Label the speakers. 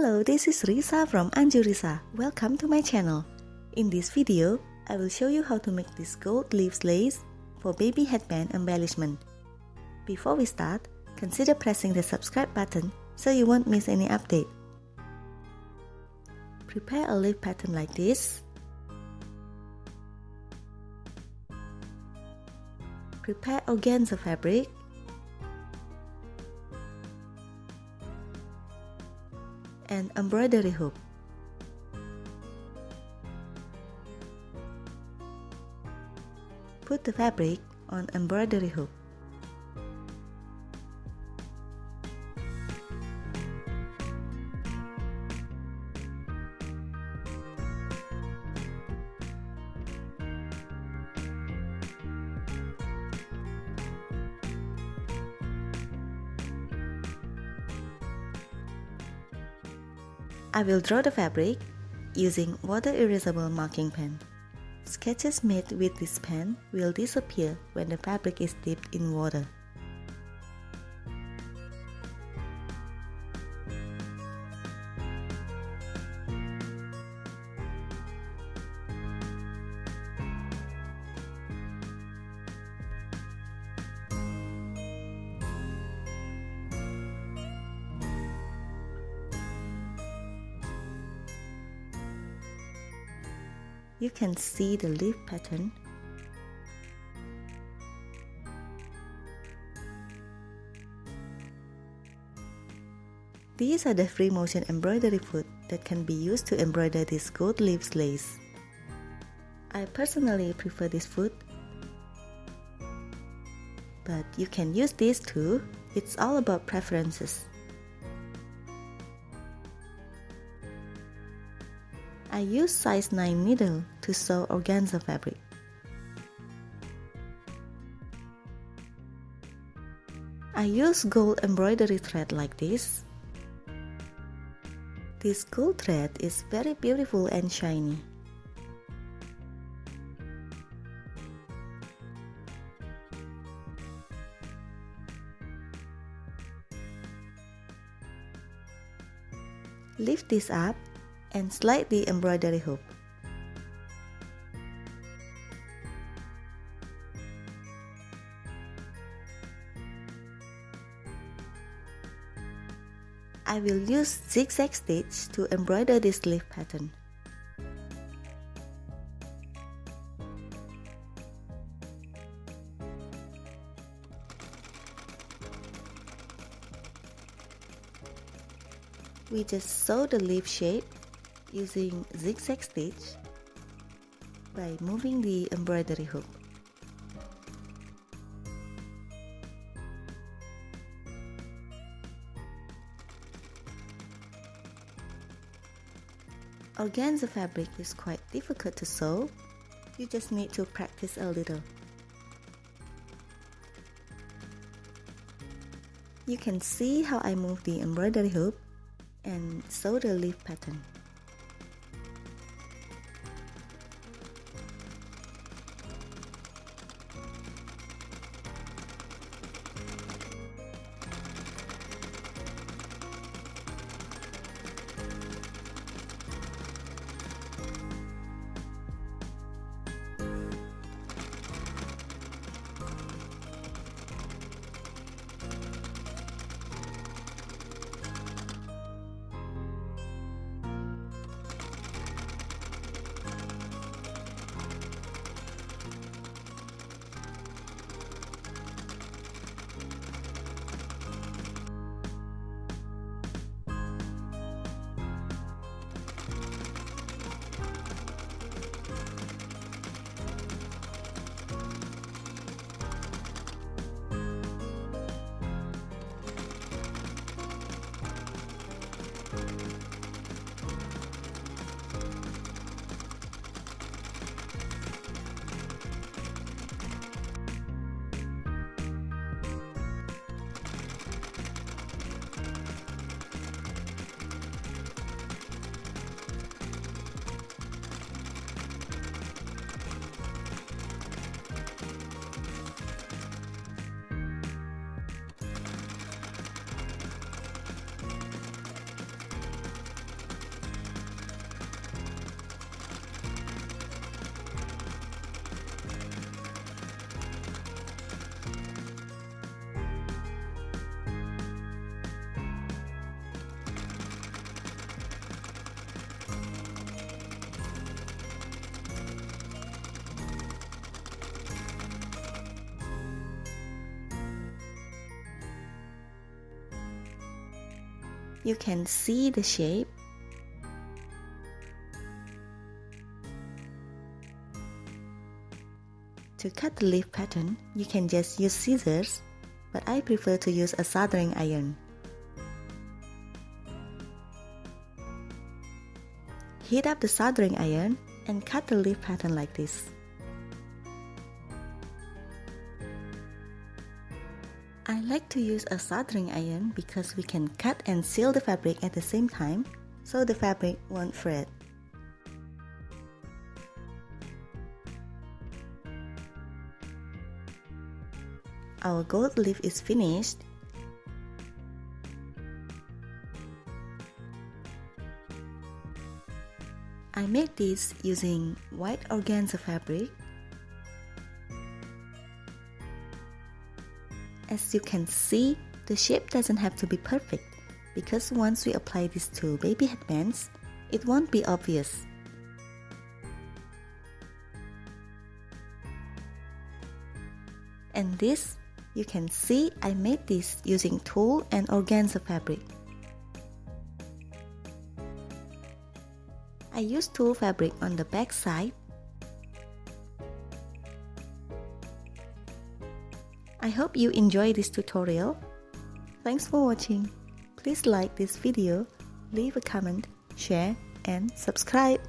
Speaker 1: Hello, this is Risa from Anjurisa. Welcome to my channel. In this video, I will show you how to make this gold leaves lace for baby headband embellishment. Before we start, consider pressing the subscribe button so you won't miss any update. Prepare a leaf pattern like this. Prepare organza fabric. And embroidery hoop. Put the fabric on embroidery hoop. I will draw the fabric using water erasable marking pen. Sketches made with this pen will disappear when the fabric is dipped in water. You can see the leaf pattern. These are the free motion embroidery foot that can be used to embroider this gold leaves lace. I personally prefer this foot, but you can use this too. It's all about preferences. I use size 9 needle to sew organza fabric. I use gold embroidery thread like this. This gold thread is very beautiful and shiny. Lift this up and slide the embroidery hoop. I will use zigzag stitch to embroider this leaf pattern. We just sew the leaf shape using zigzag stitch by moving the embroidery hoop. Organza fabric is quite difficult to sew. You just need to practice a little. You can see how I move the embroidery hoop and sew the leaf pattern. you can see the shape. To cut the leaf pattern, you can just use scissors, but I prefer to use a soldering iron. Heat up the soldering iron and cut the leaf pattern like this. I like to use a soldering iron because we can cut and seal the fabric at the same time, so the fabric won't fret. Our gold leaf is finished. I made this using white organza fabric. As you can see, the shape doesn't have to be perfect because once we apply this to baby headbands, it won't be obvious. And this, you can see I made this using tulle and organza fabric. I used tulle fabric on the back side. I hope you enjoy this tutorial. Thanks for watching. Please like this video, leave a comment, share and subscribe.